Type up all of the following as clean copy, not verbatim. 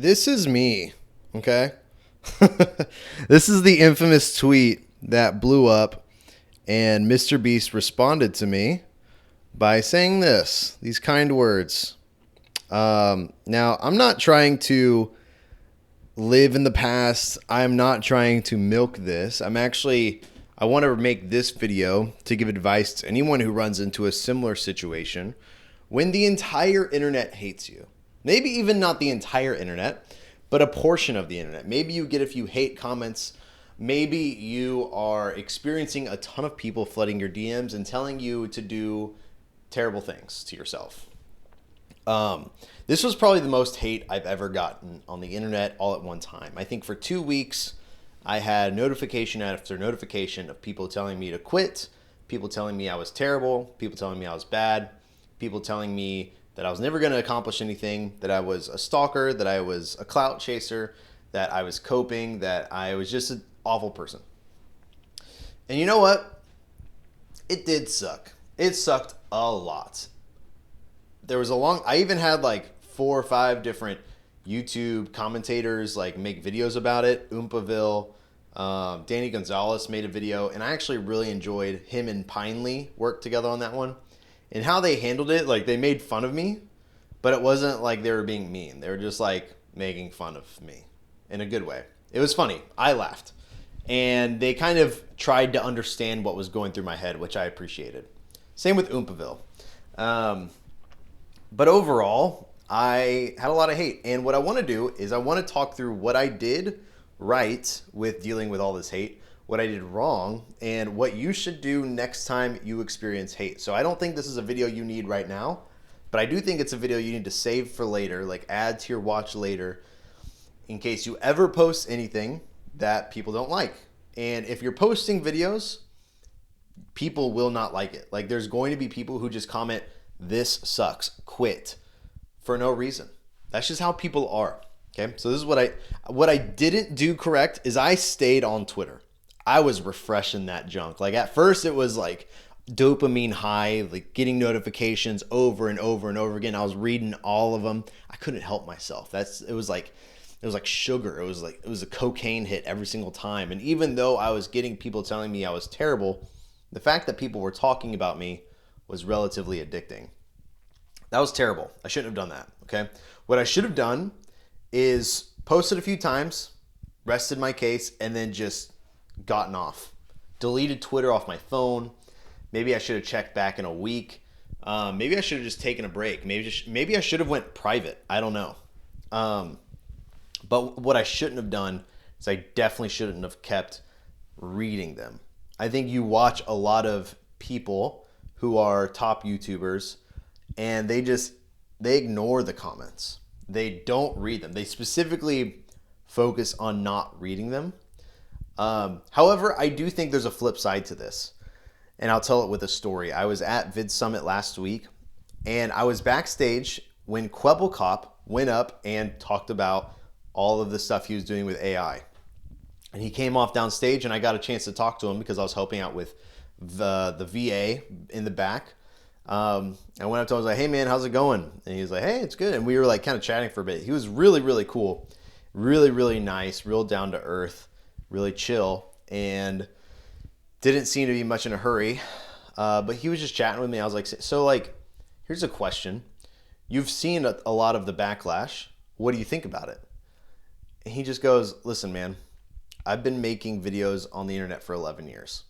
This is me, okay? This is the infamous tweet that blew up, and Mr. Beast responded to me by saying these kind words. Now, I'm not trying to live in the past. I'm not trying to milk this. I want to make this video to give advice to anyone who runs into a similar situation when the entire internet hates you. Maybe even not the entire internet, but a portion of the internet. Maybe you get a few hate comments. Maybe you are experiencing a ton of people flooding your DMs and telling you to do terrible things to yourself. This was probably the most hate I've ever gotten on the internet all at one time. I think for 2 weeks, I had notification after notification of people telling me to quit, people telling me I was terrible, people telling me I was bad, people telling me that I was never going to accomplish anything, that I was a stalker, that I was a clout chaser, that I was coping, that I was just an awful person. And you know what? It did suck. It sucked a lot. I even had like 4 or 5 different YouTube commentators like make videos about it. Oompaville, Danny Gonzalez made a video, and I actually really enjoyed him and Pinely work together on that one. And how they handled it, like they made fun of me, but it wasn't like they were being mean. They were just like making fun of me in a good way. It was funny. I laughed. And they kind of tried to understand what was going through my head, which I appreciated. Same with Oompaville. But overall, I had a lot of hate. And what I want to do is I want to talk through what I did right with dealing with all this hate, what I did wrong, and what you should do next time you experience hate. So I don't think this is a video you need right now, but I do think it's a video you need to save for later, like add to your watch later, in case you ever post anything that people don't like. And if you're posting videos, people will not like it. Like there's going to be people who just comment, "This sucks, quit," for no reason. That's just how people are. Okay, so this is what I didn't do correct is I stayed on Twitter. I was refreshing that junk. Like at first it was like dopamine high, like getting notifications over and over and over again. I was reading all of them. I couldn't help myself. It was like sugar. It was a cocaine hit every single time. And even though I was getting people telling me I was terrible, the fact that people were talking about me was relatively addicting. That was terrible. I shouldn't have done that. Okay. What I should have done is posted a few times, rested my case, and then just gotten off. Deleted Twitter off my phone. Maybe I should have checked back in a week. Maybe I should have just taken a break. Maybe I should have went private. I don't know. But what I shouldn't have done is I definitely shouldn't have kept reading them. I think you watch a lot of people who are top YouTubers and they ignore the comments. They don't read them. They specifically focus on not reading them. However, I do think there's a flip side to this, and I'll tell it with a story. I was at Vid Summit last week, and I was backstage when Kwebbelkop went up and talked about all of the stuff he was doing with AI. And he came off downstage, and I got a chance to talk to him because I was helping out with the VA in the back. I went up to him, I was like, "Hey man, how's it going?" And he was like, "Hey, it's good." And we were like kind of chatting for a bit. He was really, really cool. Really, really nice, real down to earth, really chill, and didn't seem to be much in a hurry. But he was just chatting with me. I was like, "So like, here's a question. You've seen a lot of the backlash. What do you think about it?" And he just goes, "Listen, man, I've been making videos on the internet for 11 years.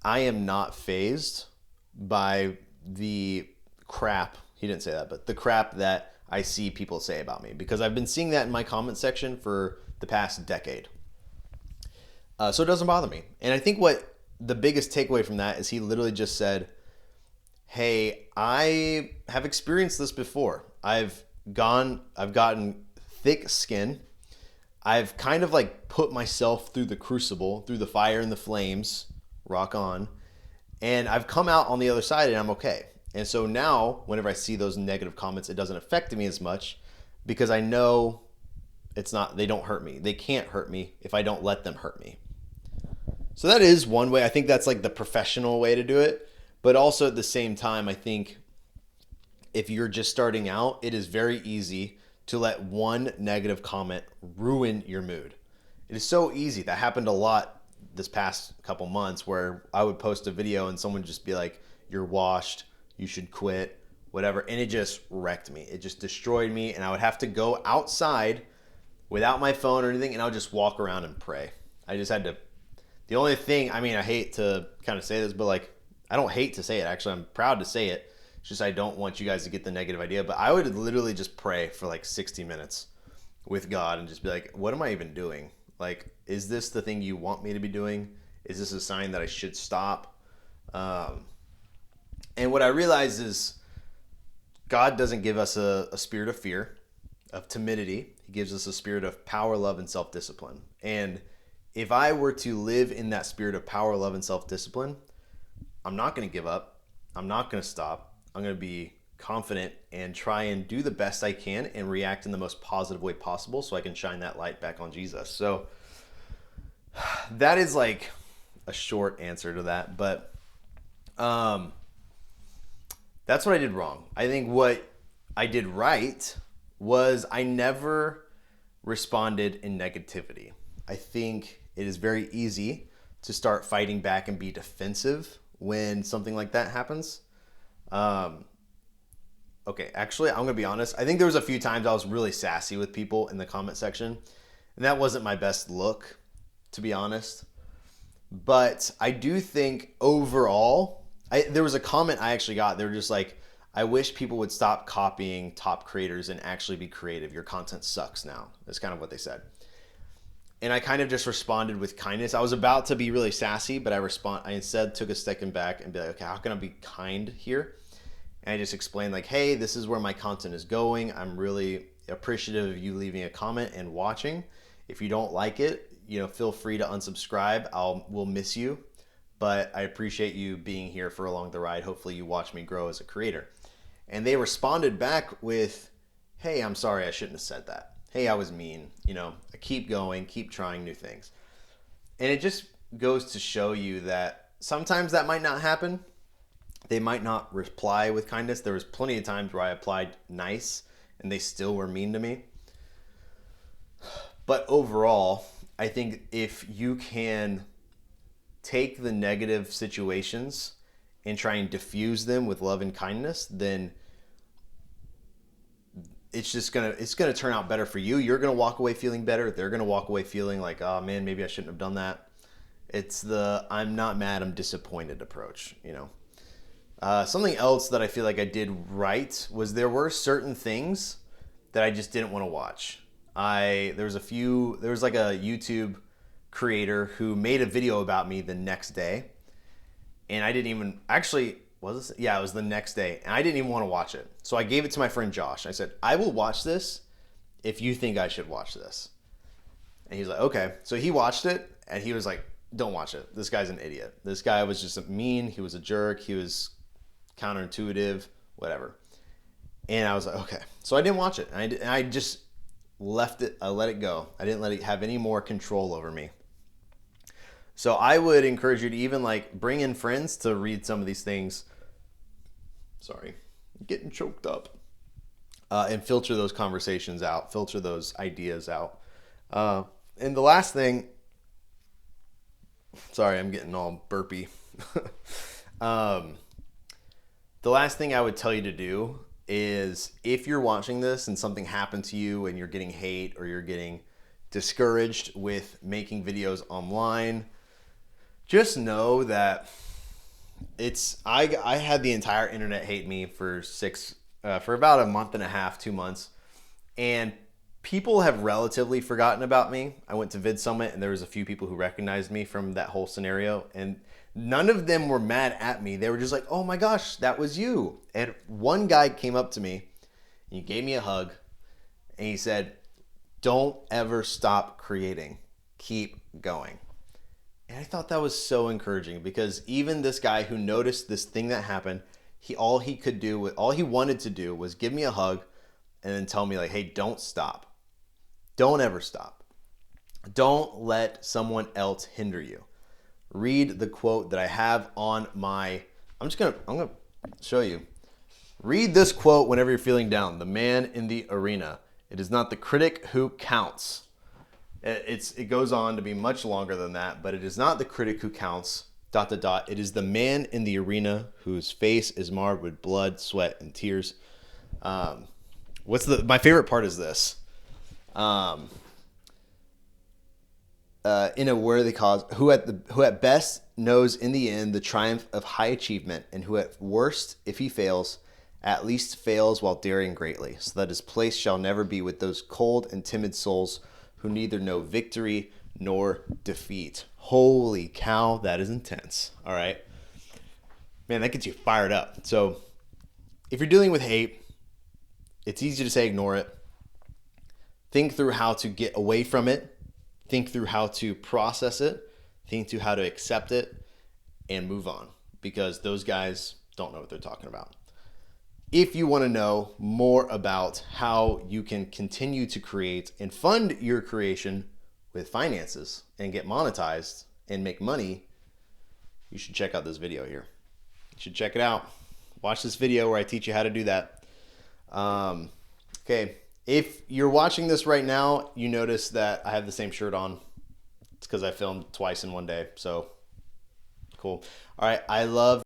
I am not fazed by the crap," he didn't say that, but the crap that I see people say about me, because I've been seeing that in my comment section for the past decade. So it doesn't bother me. And I think what the biggest takeaway from that is he literally just said, "Hey, I have experienced this before. I've gotten thick skin. I've kind of like put myself through the crucible, through the fire and the flames, rock on. And I've come out on the other side and I'm okay. And so now whenever I see those negative comments, it doesn't affect me as much because I know they don't hurt me. They can't hurt me if I don't let them hurt me." So that is one way. I think that's like the professional way to do it. But also at the same time, I think if you're just starting out, it is very easy to let one negative comment ruin your mood. It is so easy. That happened a lot this past couple months where I would post a video and someone would just be like, "You're washed, you should quit," whatever. And it just wrecked me. It just destroyed me. And I would have to go outside without my phone or anything, and I would just walk around and pray. I just had to. The only thing, I mean, I hate to kind of say this, but like, I don't hate to say it. Actually, I'm proud to say it. It's just I don't want you guys to get the negative idea. But I would literally just pray for like 60 minutes with God and just be like, what am I even doing? Like, is this the thing you want me to be doing? Is this a sign that I should stop? And what I realized is God doesn't give us a spirit of fear, of timidity. He gives us a spirit of power, love, and self-discipline. And if I were to live in that spirit of power, love, and self-discipline, I'm not going to give up. I'm not going to stop. I'm going to be confident and try and do the best I can and react in the most positive way possible so I can shine that light back on Jesus. So that is like a short answer to that. But that's what I did wrong. I think what I did right was I never responded in negativity. I think it is very easy to start fighting back and be defensive when something like that happens. Okay, actually, I'm going to be honest. I think there was a few times I was really sassy with people in the comment section, and that wasn't my best look, to be honest. But I do think overall, there was a comment I actually got. They were just like, I wish people would stop copying top creators and actually be creative. Your content sucks now. That's kind of what they said. And I kind of just responded with kindness. I was about to be really sassy, but I instead took a step back and be like, okay, how can I be kind here? And I just explained like, hey, this is where my content is going. I'm really appreciative of you leaving a comment and watching. If you don't like it, feel free to unsubscribe. We'll miss you, but I appreciate you being here for along the ride. Hopefully you watch me grow as a creator. And they responded back with, hey, I'm sorry, I shouldn't have said that. Hey, I was mean. I keep going, keep trying new things. And it just goes to show you that sometimes that might not happen. They might not reply with kindness. There was plenty of times where I applied nice and they still were mean to me. But overall, I think if you can take the negative situations and try and diffuse them with love and kindness, then it's gonna turn out better for you. You're gonna walk away feeling better. They're gonna walk away feeling like, oh man, maybe I shouldn't have done that. It's the I'm not mad, I'm disappointed approach. Something else that I feel like I did right was there were certain things that I just didn't want to watch. There was like a YouTube creator who made a video about me the next day, and I didn't even actually. Was this? Yeah, it was the next day, and I didn't even want to watch it. So I gave it to my friend Josh. I said, I will watch this if you think I should watch this. And he's like, okay. So he watched it, and he was like, don't watch it. This guy's an idiot. This guy was just mean. He was a jerk. He was counterintuitive, whatever. And I was like, okay. So I didn't watch it. And I just left it. I let it go. I didn't let it have any more control over me. So I would encourage you to even bring in friends to read some of these things. Sorry, I'm getting choked up. And filter those conversations out, filter those ideas out. And the last thing, sorry, I'm getting all burpy. The last thing I would tell you to do is if you're watching this and something happened to you and you're getting hate or you're getting discouraged with making videos online, just know that I had the entire internet hate me for about a month and a half, 2 months, and people have relatively forgotten about me. I went to Vid Summit and there was a few people who recognized me from that whole scenario, and none of them were mad at me. They were just like, oh my gosh, that was you. And one guy came up to me and he gave me a hug and he said, don't ever stop creating. Keep going. And I thought that was so encouraging because even this guy who noticed this thing that happened, all he wanted to do was give me a hug and then tell me hey, don't stop. Don't ever stop. Don't let someone else hinder you. Read the quote that I have on I'm going to show you. Read this quote whenever you're feeling down. The Man in the Arena. It is not the critic who counts. It goes on to be much longer than that, but it is not the critic who counts, ... It is the man in the arena whose face is marred with blood, sweat, and tears. My favorite part is this. In a worthy cause, who at best knows in the end the triumph of high achievement, and who at worst, if he fails, at least fails while daring greatly, so that his place shall never be with those cold and timid souls who neither know victory nor defeat. Holy cow, that is intense. All right. Man, that gets you fired up. So if you're dealing with hate, it's easy to say ignore it. Think through how to get away from it. Think through how to process it. Think through how to accept it and move on, because those guys don't know what they're talking about. If you want to know more about how you can continue to create and fund your creation with finances and get monetized and make money, you should check out this video here. You should check it out. Watch this video where I teach you how to do that. Okay. If you're watching this right now, you notice that I have the same shirt on. It's because I filmed twice in one day. So cool. All right. I love